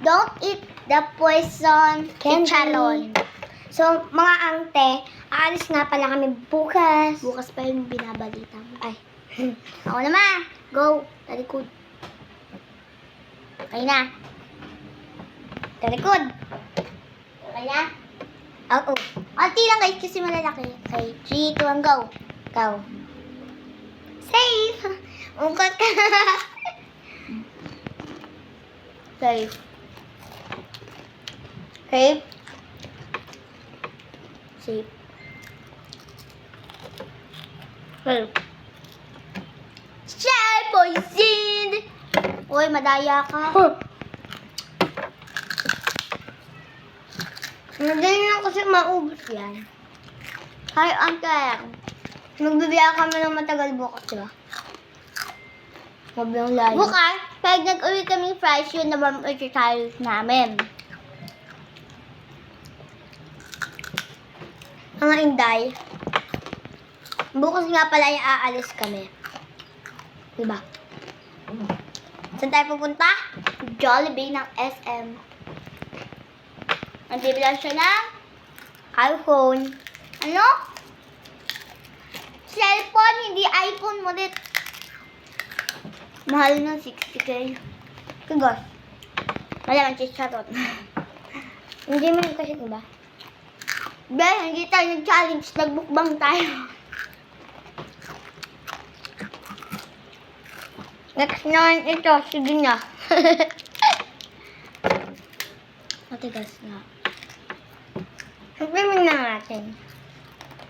don't eat the poison chicharon. So, mga ante, aalis nga pala kami bukas. Bukas pa yung binabalita mo. Ay, Ako naman. Go. Talikod. Okay na. Talikod. Okay na? oo. Unti lang guys kasi malalaki. Okay, 3, 2, 1, go. Ikaw. Safe. Ungkot ka. Safe. Safe. Safe. Safe. Shell poisoned! Uy, madaya ka. Madali lang kasi maubos yan. Hi, Uncle. Magbibiya kami ng matagal bukas, diba? Sabi yung layo. Bukas, pag nag-uwi kaming fries, yun naman i-trials namin. Mga inday. Bukas nga pala yung aalis kami. Diba? Saan tayo pupunta? Jollibee ng SM. Nandito lang siya ng iPhone. Ano? Cellphone, hindi iPhone mo dit. Mahal ng 60k. Kagos. Wala mang chicharon. Hindi mo yung kasi, diba? Dahil hindi tayo nag-challenge, nagbukbang tayo. Next naman ito, sige na. Matigas na. Sabihin na natin.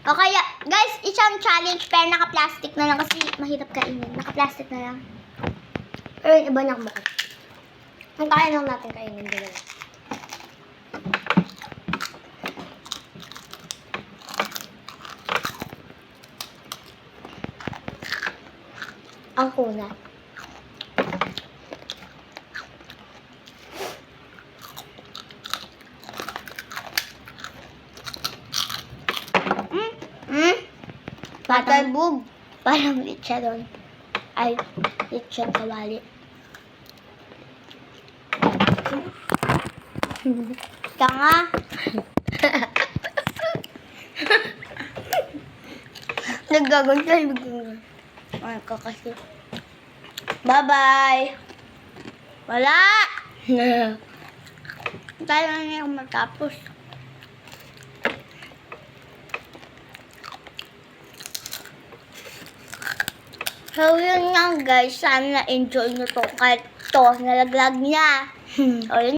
O kaya, guys, isang challenge pero naka-plastic na lang kasi mahirap kainin. Naka-plastic na lang. Pero yung iba nakabukas. Ang kaya lang natin kainin dalawa. Ang kuna. Parang bug. Parang lechon. Ay, lechon kawali. Tanga. Nagagawin tayo. Ay, kakasi. Bye-bye. Wala. Tayo na niya matapos. So, yun nga guys. Sana na-enjoy nyo to. Kahit to, nalaglag niya. O, yun.